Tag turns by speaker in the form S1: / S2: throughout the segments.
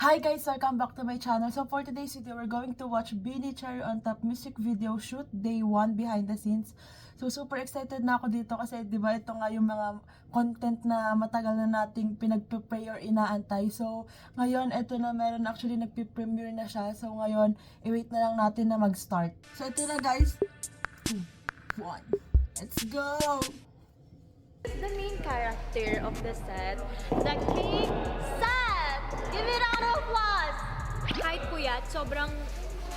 S1: Hi guys! Welcome back to my channel. So for today's video, we're going to watch Beanie Cherry on Top music video shoot day 1 behind the scenes. So super excited na ako dito kasi di ba ito nga yung mga content na matagal na nating pinag-prepare or inaantay. So ngayon ito na, meron actually nagpi-premiere na siya. So ngayon, i-wait na lang natin na mag-start. So ito na guys. 2, 1. Let's go!
S2: The main character of the set, the King Seth! Give it a round of applause! Kahit puyat, sobrang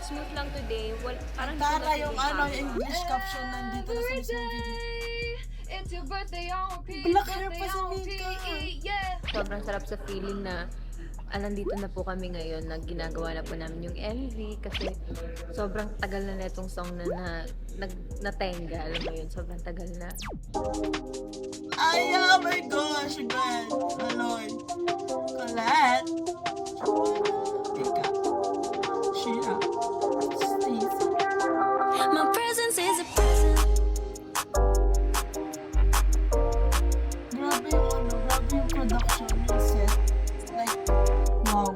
S2: smooth lang today. Parang
S1: Tara yung English caption nandito na sa mismong video.
S2: It's your birthday on repeat.
S1: Black hair pa si Mika.
S2: Yeah. Sobrang sarap sa feeling na nandito na po kami ngayon na ginagawa na po namin yung MV kasi sobrang tagal na netong song na natenga. Alam mo yun, sobrang tagal na.
S1: Ay, oh my gosh, God. Aloy. Colette. Tika. Sheila. Stacey.
S3: My presence is a present.
S1: Grabe yung production, yung set. Like, wow.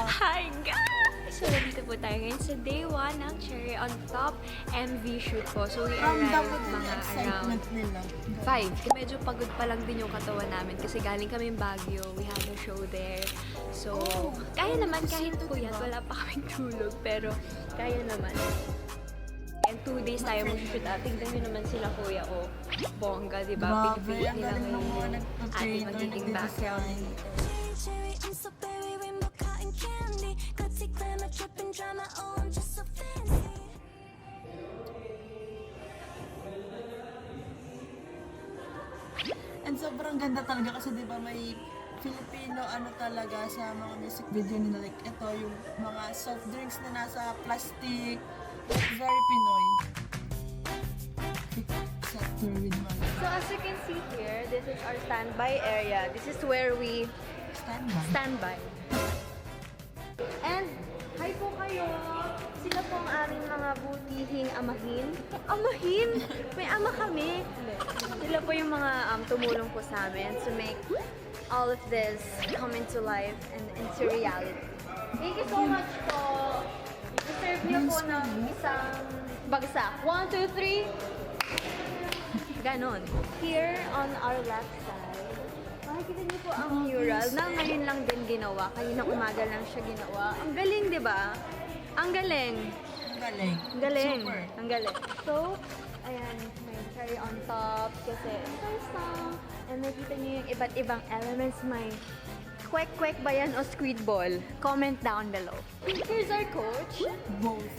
S2: Hi guys! So, nandito po tayo ngayon sa day 1 ng Cherry on Top MV shoot po. So, we
S1: Ramdam
S2: arrived
S1: ko din yung
S2: mga around
S1: excitement nila.
S2: 5. Medyo pagod pa lang din yung katawan namin kasi galing kami Baguio. We had a show there. So, kaya naman kahit puyat, wala pa kaming tulog. Pero, kaya naman. And 2 days tayo mag-shoot. Tingnan nyo naman sila kuya ko. Bongga, di ba?
S1: Grabe,
S2: Pinipili
S1: ang
S2: nila
S1: galing ng mga
S2: ngayon yung
S1: nagpa-trailer,
S2: ating magiging background.
S3: Cherry, I'm so berry, rainbow cotton candy. Gutsy glamour, tripping drama, oh, I'm just so fancy.
S1: And sobrang ganda talaga kasi di ba may Filipino talaga sa mga music video nila. Like ito yung mga soft drinks na nasa plastic. Very Pinoy. Sector with my
S2: So as you can see here, this is our standby area. This is where we
S1: standby.
S2: standby. And hi po kayo! Sila po ang aming mga butihing amahin. Amahin? May ama kami. Sila po yung mga tumulong po sa amin to make all of this come into life and into reality. Thank you so much po. Deserve niyo po ng isang bagsak. 1, 2, 3. Ganon. Here on our left side, makikita niyo po ang mural na ngayon lang din ginawa. Kaninang umaga lang siya ginawa. Ang galing, di ba? Ang galing.
S1: Ang galing.
S2: Ang galing.
S1: Super.
S2: Ang galing. So, ayan, may cherry on top kasi first song. And nakita niyo yung iba't ibang elements. May kwek-kwek ba yan o squid ball? Comment down below. Here's our coach.
S1: Both.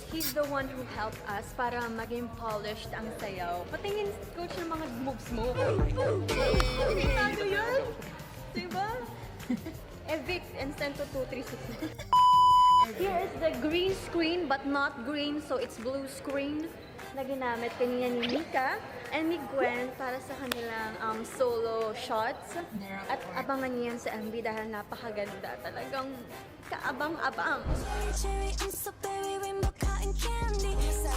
S2: He's the one who helped us para maging polished ang sayaw. Patingin, coach, ng mga moves mo. Ano yun? Diba? Evic and send to 2366. Here is the green screen but not green, so it's blue screen na ginamit kanina ni Mika and ni Gwen para sa kanilang solo shots. At abangan niyo yan sa MV dahil napakaganda. Talagang kaabang-abang.
S3: Cherry, I'm so berry, rainbow cotton candy.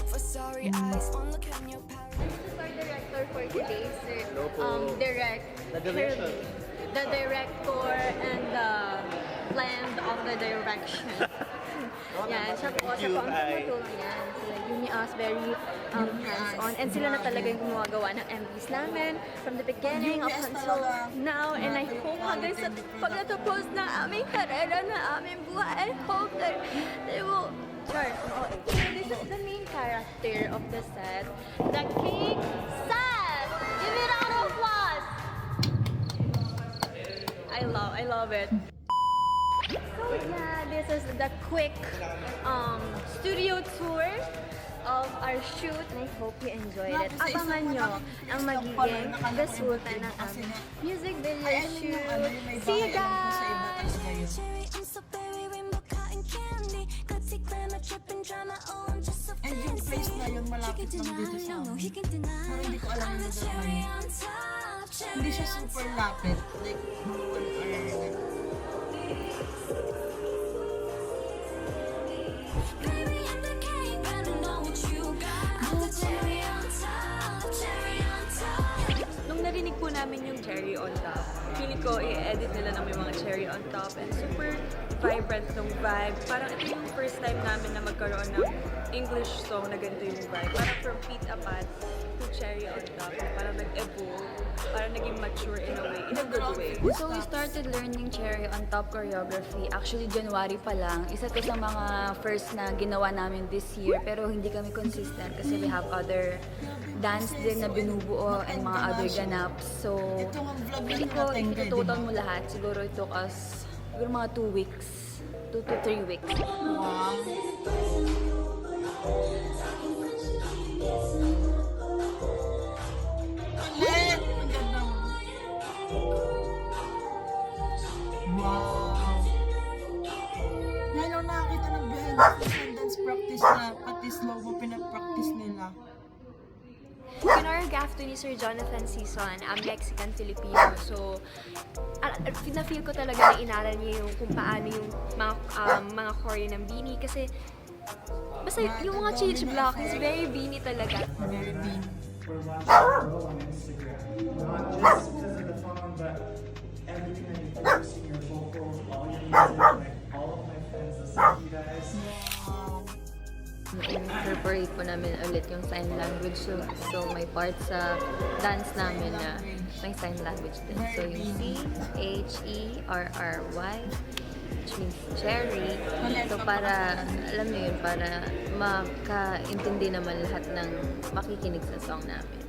S3: For sorry eyes, on look at your power.
S2: This is our director for today, sir. The director and the land of the direction. Yan, siya po ang tumutulong yan. Sila Unias, very hands-on. And sila na talaga yung gumagawa ng MVs namin from the beginning up
S1: Unias
S2: until
S1: talaga.
S2: now. And I hope hanggang sa pag natapos ng aming karera na aming buhay, I hope that they will Sure. So this is the main character of the set, the King Seth. Give it a round of applause. I love it. So yeah, this is the quick studio tour of our shoot. And I hope you enjoyed it. Abangan nyo ang magiging resulta ng aming music video shoot. See you guys!
S3: Cherry, I'm so berry, rainbow cotton candy. Gutsy glamour, tripping drama, oh, I'm just so
S1: And yung place na yun malapit lang dito sa amin. Pero hindi ko alam
S3: I'm
S1: na
S3: the
S1: doon
S3: cherry
S1: kami.
S3: on top.
S1: Hindi siya super lapit. Like, no one are like,
S3: Baby, if the cake, better know what you got. I'm the cherry on top, cherry on top.
S2: Nung narinig po namin yung cherry on top, feeling ko i-edit nila na may mga cherry on top and super vibrant ng vibe. Parang ito yung first time namin na magkaroon ng English song na ganito yung vibe. Parang from Feet Apart to cherry on top. Parang nag-evolve. Parang naging mature in a way. In a good way.
S4: So we started learning Cherry on Top choreography. Actually, January pa lang. Isa to sa mga first na ginawa namin this year. Pero hindi kami consistent kasi we have other dance din na binubuo and mga other ganaps. So,
S1: ito ang vlog
S4: feeling
S1: na
S4: ko,
S1: natin,
S4: if itototal mo lahat, siguro it took us siguro mga 2 weeks. 2 to 3 weeks.
S1: wow. Ulit! Maganda mo. Wow. Ngayon ako nakakita ng behind the scenes dance practice na pati slow mo pinapractice nila.
S5: Choreographed ni Sir Jonathan Sison, Mexican-Filipino. So, na-feel ko talaga na inaral niya yung kung paano yung mga choreo ng Bini. Kasi, basta yung mga change block is very Bini talaga.
S1: Very big.
S6: on Instagram. Not just because of the phone, but everything that you're posting, your vocals, all your music, like all of my friends listen to you guys.
S1: Wow.
S4: In-incorporate po namin ulit yung sign language. So may part sa dance namin na may sign language din. So yung C-H-E-R-R-Y, which means cherry. So para, alam niyo yun, para makaintindi naman lahat ng makikinig sa song namin.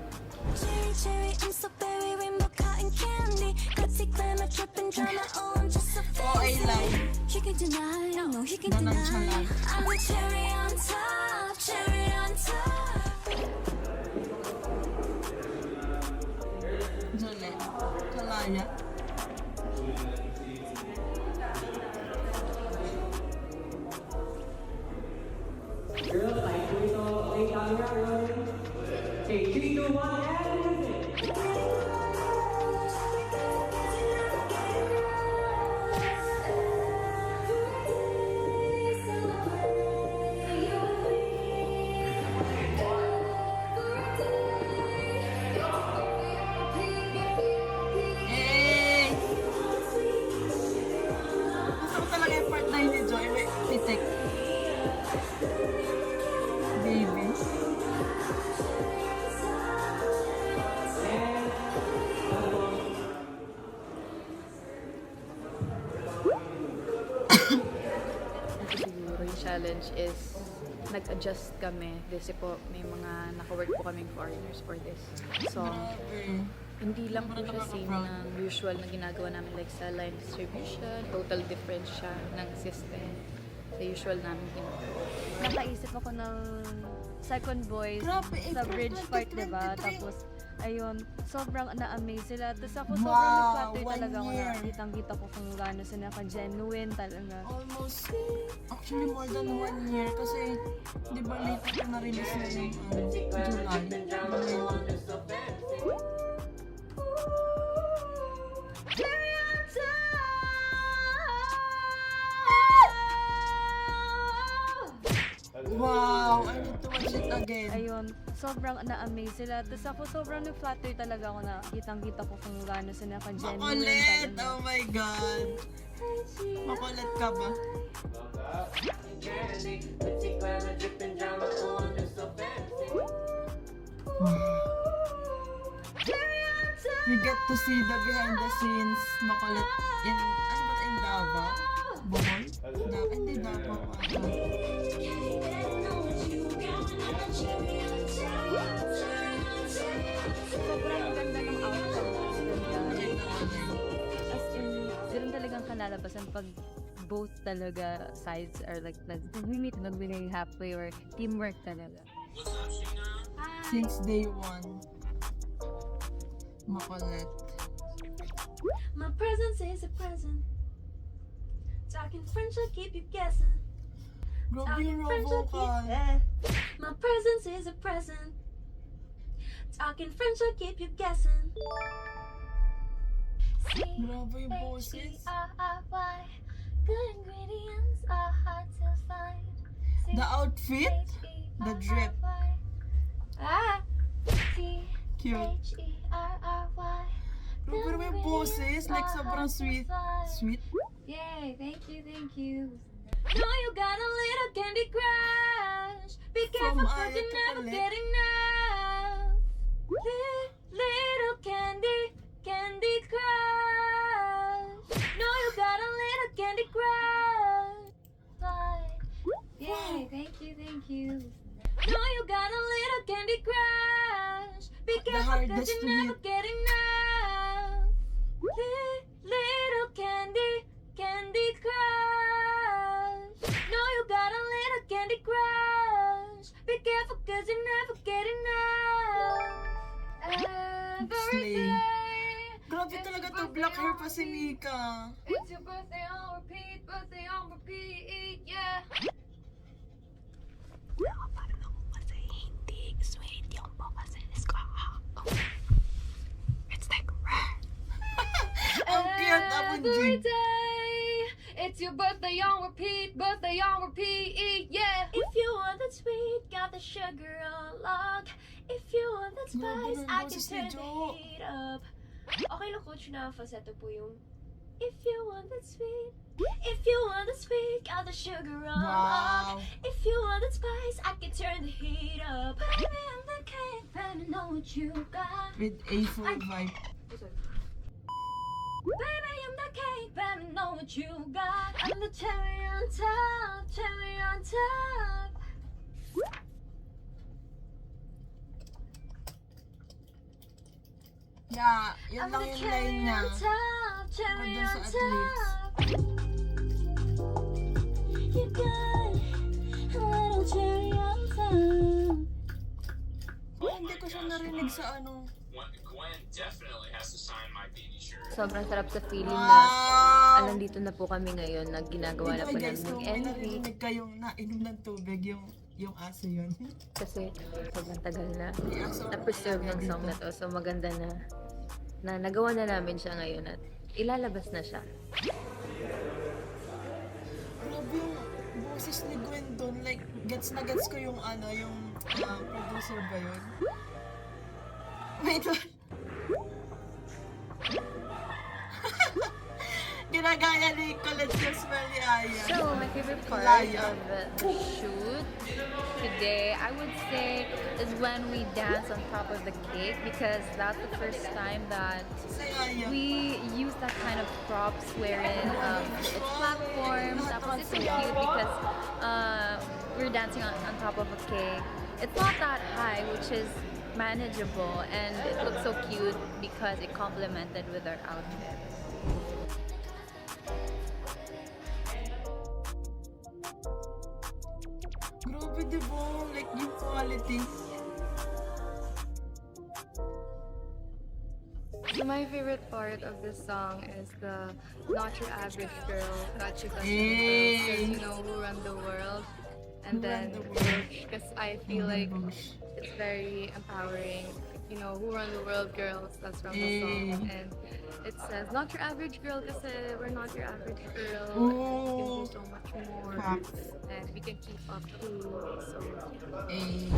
S3: Cherry, cherry, I'm so berry, rainbow cotton candy. Glitzy, glamour, dripping drama, oh, I'm just so
S1: Oh, I
S3: fancy.
S1: like.
S3: You can deny, no, you can
S1: No,
S3: deny.
S1: nonchalant.
S3: I'm the cherry on top, cherry on top.
S1: Juliet. Kalaya. Hey! Gusto ko talaga yung part 9 ni Joy. May titik. Baby.
S4: Ito siguro yung challenge is nag-adjust kami kasi po may mga naka-work po kaming foreigners for this song.
S1: Grabe.
S4: Hindi lang po siya same ng usual na ginagawa namin like sa line distribution. Total different siya ng system sa usual namin ginagawa.
S7: Nakaisip ako ng second voice
S1: Grabe,
S7: sa
S1: April
S7: bridge part,
S1: 2023.
S7: diba? Tapos, ayun, sobrang na-amaze sila. Tapos ako
S1: Wow,
S7: sobrang na-flatter
S1: 1
S7: talaga ako
S1: year.
S7: na kitang-kita ko kung gaano sila ka-genuine talaga.
S1: Almost, actually more than 1 year kasi di ba late na na-release na yung July. Wow, I need to watch it again.
S7: Ayun, sobrang na-amaze sila. Tapos ako sobrang na-flatter talaga ako na kitang-kita ko kung gaano sila ka-genuine
S1: Makulit!
S7: talaga.
S1: Oh my God! Makulit ka ba? We get to see the behind the scenes makulit in, ano ba ito, in Davao? Bohol? Hindi Davao.
S7: Sobrang ganda ng outcome. Ganda. As in, meron talagang kalalabasan pag both talaga sides are like nag-meet, nagbigay halfway or teamwork talaga.
S1: Since day one. Makulit.
S3: My presence is a present. Talking French, I keep you guessing.
S1: Grabe yung raw vocal.
S3: My presence is a present. Talking French, I keep you guessing.
S1: Grabe yung boses.
S3: C-H-E-R-R-Y. Good ingredients are hard to find.
S1: The outfit, the drip.
S3: Ah.
S1: Cute.
S3: C-H-E-R-R-Y.
S1: Grabe naman yung boses, like sobrang sweet. Sweet?
S3: Yay, thank you. Know you got a little candy crush. Be careful
S1: From
S3: cause
S1: Aya
S3: you
S1: to
S3: never
S1: Colette.
S3: get enough. Little candy crush. Know you got a little candy crush. Yay, thank you. Know you got a little candy crush. Be
S1: The
S3: careful cause
S1: hardest
S3: you
S1: to
S3: never
S1: hit.
S3: get enough. Little candy crush. Know you got a little candy crush. Be careful cause you never get enough.
S1: Slay.
S3: Every day.
S1: Grabe talaga to, black hair pa si Mika.
S3: It's your birthday on repeat, yeah.
S1: Ang cute,
S3: Every
S1: Abunjing.
S3: day, it's your birthday on repeat, yeah. If you want that sweet, got the sugar on lock. If you want that
S1: Grabe
S3: spice,
S1: ng
S3: I can
S1: boses ni
S3: turn the
S1: Jo.
S3: heat up. Okay lang coach na falsetto po yung if you want that sweet, got the sugar on
S1: Wow.
S3: lock. If you want that spice, I can turn the heat up. Baby, I'm the cake, better know what you got.
S1: With a full vibe.
S3: Baby, I'm the cake, better know what you got. I'm the cherry on top, cherry on top.
S1: Yeah, yun
S3: I'm
S1: lang
S3: the
S1: yung line
S3: cherry
S1: niya.
S3: on top, cherry
S1: Tungkol dun
S3: on
S1: sa athletes.
S3: top. You got a little cherry on top.
S1: Oh, hindi ko siya narinig sa ano.
S8: Gwen definitely has to sign my baby shirt.
S7: Sobrang sarap sa feeling na
S1: Wow!
S7: nandito na po kami ngayon na ginagawa na po
S1: By the way, guys,
S7: namin
S1: kung
S7: ng
S1: may
S7: MV
S1: narinig kayong nainom ng tubig, yung aso yun.
S7: kasi sobrang tagal na preserve ng song na to. So maganda na nagawa na namin siya ngayon at ilalabas na siya.
S1: Grabe yung boses ni Gwen doon. Like, gets na gets ko yung ano, yung producer ba yun? Wait, what? Ginagaya ni Colette yung smell ni Aya.
S7: So, my favorite part
S1: Laya.
S7: of the shoot today, I would say, is when we dance on top of the cake because that's the first time that
S1: Si Aya.
S7: we use that kind of props wherein it's platforms. Tapos it's so cute because we're dancing on top of a cake. It's not that high, which is manageable, and it looks so cute because it complemented with our outfit.
S1: Grabe, di ba? Like, yung quality.
S9: So my favorite part of this song is the not your average girl, got you because
S1: Hey.
S9: you know who run the world, and
S1: Who
S9: then
S1: run the world?
S9: because I feel like it's very empowering. You know who run the world, girls. That's from the song, and it says not your average girl because we're not your average girl. We can
S1: Oh.
S9: do so much more,
S1: Facts.
S9: and we can keep up too. So
S1: Eh.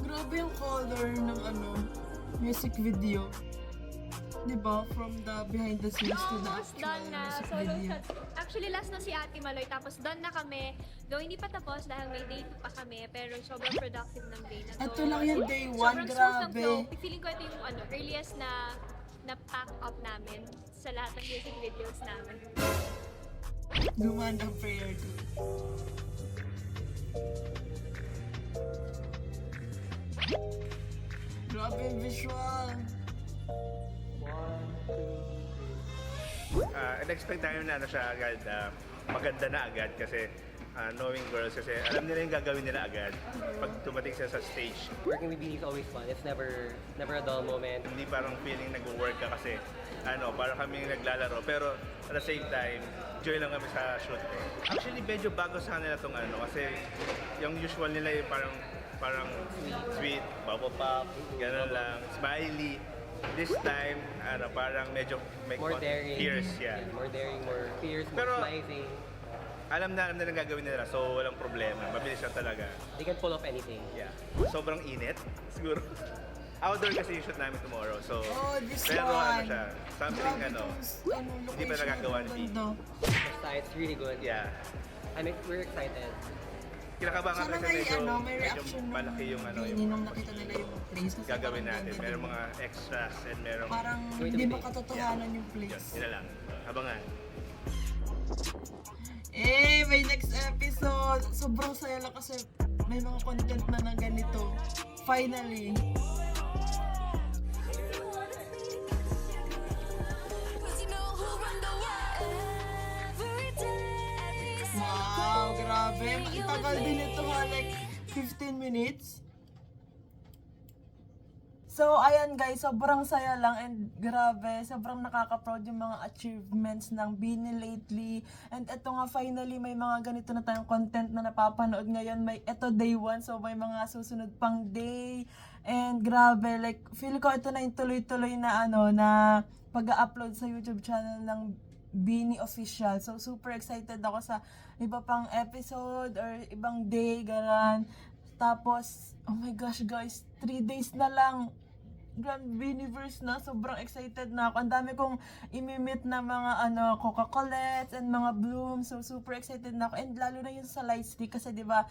S1: Grabe yung color ng ano, music video. Diba? From the behind the scenes to the
S5: Almost
S1: actual
S5: done na.
S1: music
S5: Solo
S1: video.
S5: shot. Actually, last na si Ate Maloy. Tapos done na kami. Though hindi pa tapos dahil may day 2 pa kami. Pero sobrang productive ng day na to.
S1: Ito lang yung day 1,
S5: Sobrang smooth ng
S1: grabe.
S5: flow. Feeling ko ito yung earliest na pack up namin sa lahat ng music videos namin.
S1: Gumanda prayer ko. Grabe yung visual.
S10: Expect namin na ano siya agad, maganda na agad kasi knowing girls kasi alam nila yung gagawin nila agad pag tumating sila sa stage.
S11: Working with Beanie is always fun. It's never a dull moment.
S10: Hindi parang feeling nag-work ka kasi parang kami naglalaro pero at the same time, joy lang kami sa shoot. Actually, medyo bago sa kanila tong kasi yung usual nila yung parang parang sweet, bubble pop, gano'n lang, smiley. This time, parang medyo may
S11: More daring.
S10: fierce, yeah.
S11: More daring, more fierce, more
S10: Pero-
S11: smizing.
S10: Alam na ang gagawin nila, so walang problema. Mabilis lang talaga.
S11: They can pull off anything.
S10: Yeah. Sobrang init, siguro. Outdoor kasi yung shoot namin tomorrow, so...
S1: Oh, this
S10: pero
S1: one.
S10: siya, something hindi pa nagagawa ni Vicky.
S11: Basta it's really good.
S10: Yeah.
S11: We're excited.
S10: Kinakabahan
S1: Sana
S10: kasi
S1: may,
S10: medyo,
S1: may
S10: medyo
S1: reaction
S10: malaki yung
S1: Bini nung nakita nila yung place. Kasi
S10: gagawin
S1: parang
S10: natin.
S1: ganda,
S10: Meron
S1: diba?
S10: mga extras and meron...
S1: Parang
S11: Going to
S1: hindi
S11: be big.
S1: makatotohanan yung place.
S10: Yun na lang. Abangan.
S1: May next episode. Sobrang saya lang kasi may mga content na ganito. Finally. Wow, grabe. Ang tagal din ito ha, like 15 minutes. So, ayan guys, sobrang saya lang and grabe, sobrang nakaka-proud yung mga achievements ng Bini lately. And eto nga, finally, may mga ganito na tayong content na napapanood ngayon. Eto day 1, so may mga susunod pang day. And grabe, like, feel ko ito na yung tuloy-tuloy na na pag-upload sa YouTube channel ng Bini Official. So, super excited ako sa iba pang episode or ibang day, garan. Tapos, oh my gosh guys, 3 days na lang. Grand Biniverse na, sobrang excited na ako. Ang dami kong imimit na mga Coca-Colets and mga blooms. So, super excited na ako. And lalo na yun sa light stick kasi 'di ba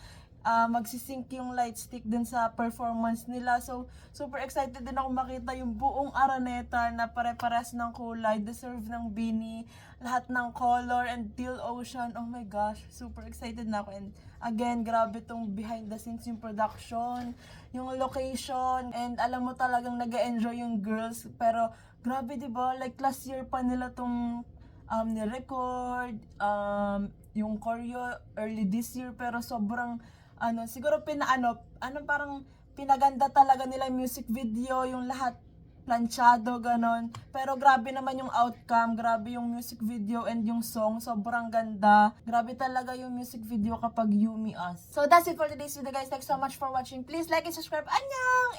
S1: magsisync yung light stick din sa performance nila. So, super excited din ako makita yung buong Araneta na pare-pares ng kulay, deserve ng Bini, lahat ng color and teal ocean. Oh my gosh, super excited na ako. And again, grabe tong behind the scenes, yung production, yung location, and alam mo talagang nag-enjoy yung girls. Pero grabe 'di ba? Like last year pa nila tong ni-record, yung choreo early this year, pero sobrang siguro parang pinaganda talaga nila yung music video, yung lahat planchado, ganon. Pero grabe naman yung outcome, grabe yung music video and yung song, sobrang ganda. Grabe talaga yung music video kapag Yumi Us. So that's it for today's video guys. Thanks so much for watching. Please like and subscribe. Annyeong!